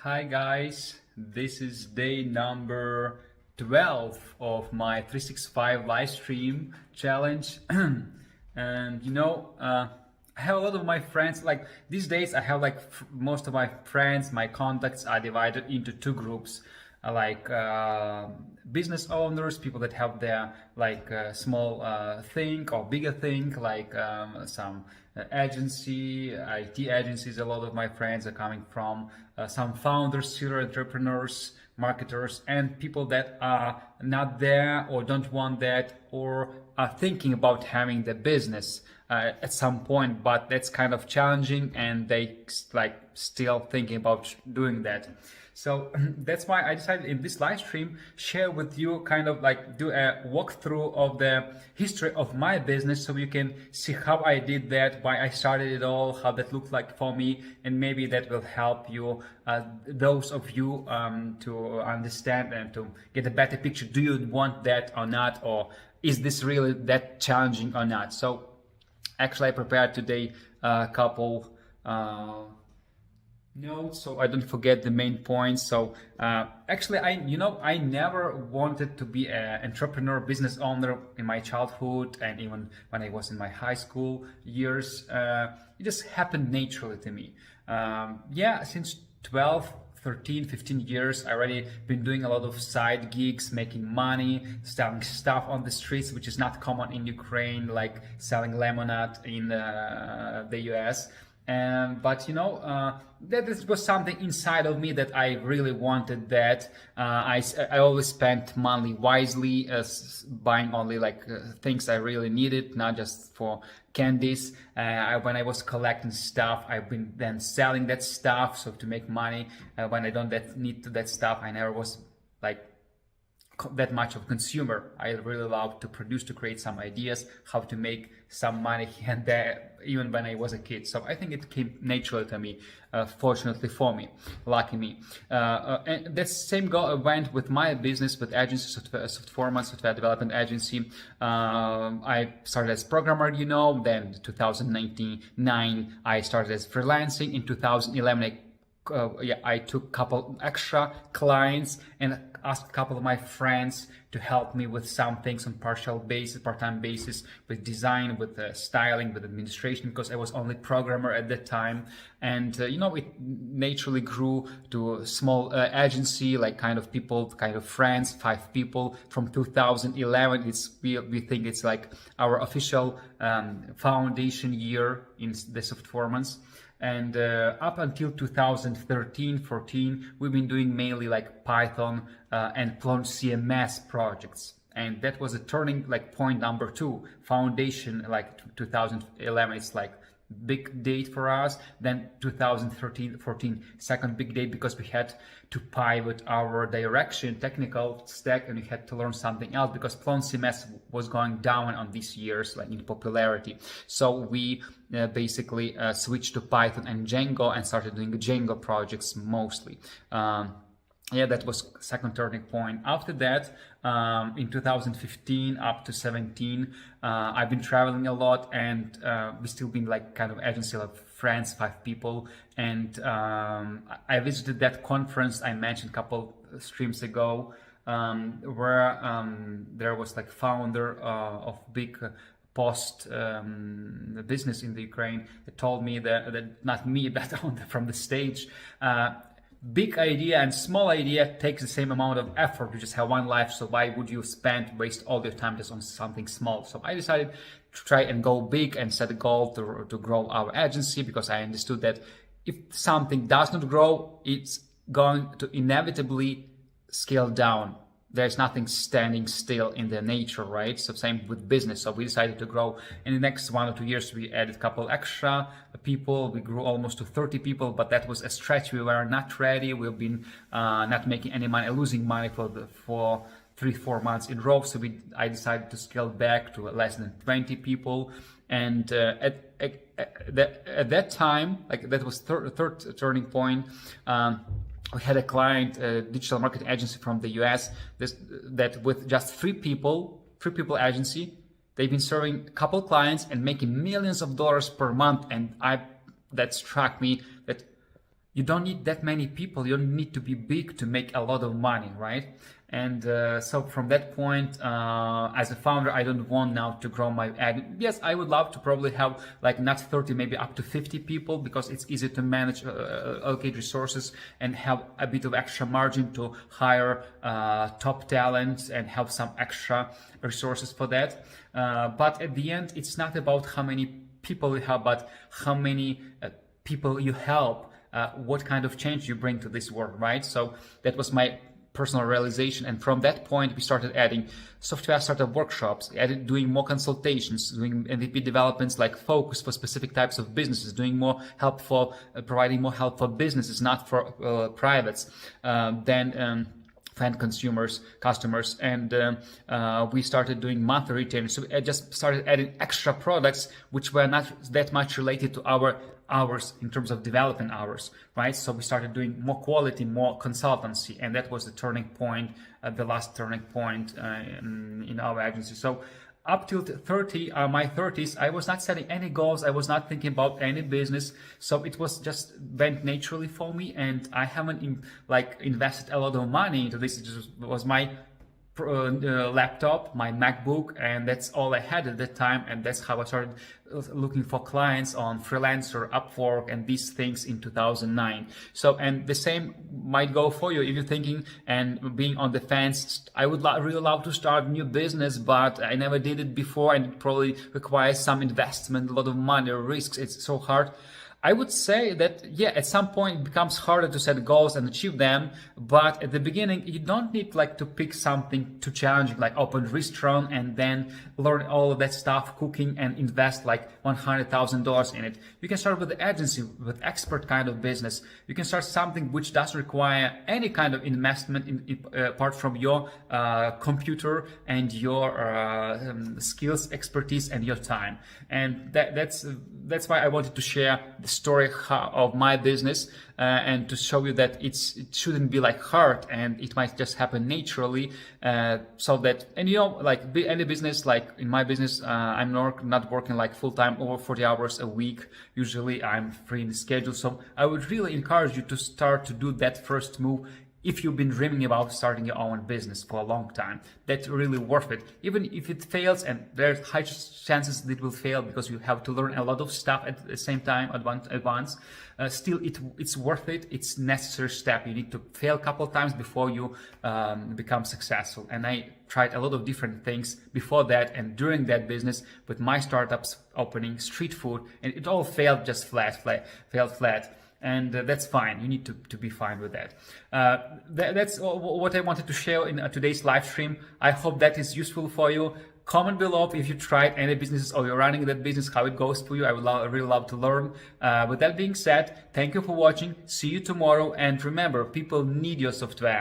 Hi guys, this is day number 12 of my 365 live stream challenge. And I have a lot of my friends, like these days I have like most of my friends, my contacts are divided into two groups. Business owners, people that have their small thing or bigger thing, some agency, IT agencies. A lot of my friends are coming from some founders, serial entrepreneurs, marketers, and people that are not there or don't want that or are thinking about having the business at some point, but that's kind of challenging and they still thinking about doing that. So that's why I decided in this live stream share with you, do a walkthrough of the history of my business, so you can see how I did that, why I started it all, how that looked like for me, and maybe that will help you, those of you to understand and to get a better picture. Do you want that or not, or is this really that challenging or not? So actually I prepared today a couple notes so I don't forget the main points. So actually I never wanted to be an entrepreneur, business owner in my childhood, and even when I was in my high school years. It just happened naturally to me. Since 12, 13, 15 years, I already been doing a lot of side gigs, making money, selling stuff on the streets, which is not common in Ukraine, like selling lemonade in the US. That was something inside of me that I really wanted. That I always spent money wisely, buying only things I really needed, not just for candies. When I was collecting stuff, I've been then selling that stuff, so to make money. When I don't need that stuff, I never was that much of a consumer. I really love to produce, to create some ideas, how to make some money here and there, even when I was a kid. So I think it came naturally to me, fortunately for me, lucky me. And that same went with my business, with agency, SoftFormance, software development agency. I started as programmer, then 2009 I started as freelancing. In 2011 I took a couple extra clients and asked a couple of my friends to help me with some things on part-time basis, with design, with styling, with administration, because I was only programmer at that time. And it naturally grew to a small agency, friends, 5 people. From 2011, we think it's like our official foundation year in the SoftFormance. And up until 2013-14, we've been doing mainly Python and Plon CMS projects. And that was a turning point number 2, foundation, 2011. It's big date for us. Then 2013-14, second big date, because we had to pivot our direction, technical stack, and we had to learn something else because Plon CMS was going down on these years in popularity. So we basically switched to Python and Django and started doing Django projects mostly. That was second turning point. After that, in 2015 up to 17, I've been traveling a lot, and we still been agency of friends, 5 people. And I visited that conference I mentioned a couple streams ago, where there was founder of big post business in the Ukraine that told me that not me, but from the stage, big idea and small idea takes the same amount of effort. You just have one life, so why would you waste all your time just on something small? So I decided to try and go big and set a goal to grow our agency, because I understood that if something does not grow, it's going to inevitably scale down. There's nothing standing still in the nature, right? So same with business. So we decided to grow. In the next 1 or 2 years, we added a couple extra people. We grew almost to 30 people, but that was a stretch. We were not ready. We've been not making any money, losing money for 3-4 months in a row. So I decided to scale back to less than 20 people. And at that time, that was third turning point. We had a client, a digital marketing agency from the US, that with just 3 people agency, they've been serving a couple clients and making millions of dollars per month. And that struck me that you don't need that many people. You don't need to be big to make a lot of money, right? And so from that point, as a founder, I don't want now to grow my ad. Yes, I would love to probably have like not 30, maybe up to 50 people, because it's easy to manage, allocate resources, and have a bit of extra margin to hire top talents and have some extra resources for that. But at the end, it's not about how many people you have, but how many people you help, what kind of change you bring to this world, right? So that was my personal realization, and from that point we started adding software startup workshops, added doing more consultations, doing MVP developments like focus for specific types of businesses, doing more help for providing more help for businesses, not for privates. Then find customers, and we started doing monthly retailers. So I just started adding extra products which were not that much related to our hours in terms of development hours, right? So we started doing more quality, more consultancy, and that was the turning point, the last turning point in our agency. So up till 30, my 30s, I was not setting any goals. I was not thinking about any business. So it was just went naturally for me, and I haven't invested a lot of money into this. It just was my laptop, my MacBook, and that's all I had at that time. And that's how I started looking for clients on Freelancer, Upwork, and these things in 2009. So, and the same might go for you if you're thinking and being on the fence. I would really love to start a new business, but I never did it before, and it probably requires some investment, a lot of money, or risks. It's so hard. I would say that, yeah, at some point it becomes harder to set goals and achieve them, but at the beginning you don't need to pick something too challenging, like open a restaurant and then learn all of that stuff, cooking, and invest like $100,000 in it. You can start with the agency, with expert kind of business. You can start something which doesn't require any kind of investment apart from your computer and your skills, expertise, and your time. And that's why I wanted to share the story of my business and to show you that it shouldn't be hard, and it might just happen naturally. So that, and any business, like in my business, I'm not working full time over 40 hours a week. Usually I'm free in the schedule. So I would really encourage you to start to do that first move. If you've been dreaming about starting your own business for a long time, that's really worth it. Even if it fails, and there's high chances that it will fail because you have to learn a lot of stuff at the same time at once, still it's worth it. It's a necessary step. You need to fail a couple of times before you become successful. And I tried a lot of different things before that and during that business with my startups opening street food, and it all failed just failed flat. And that's fine. You need to be fine with that. That's what I wanted to share in today's live stream. I hope that is useful for you. Comment below if you tried any businesses or you're running that business, how it goes for you. I would really love to learn. With that being said, thank you for watching. See you tomorrow. And remember, people need your software.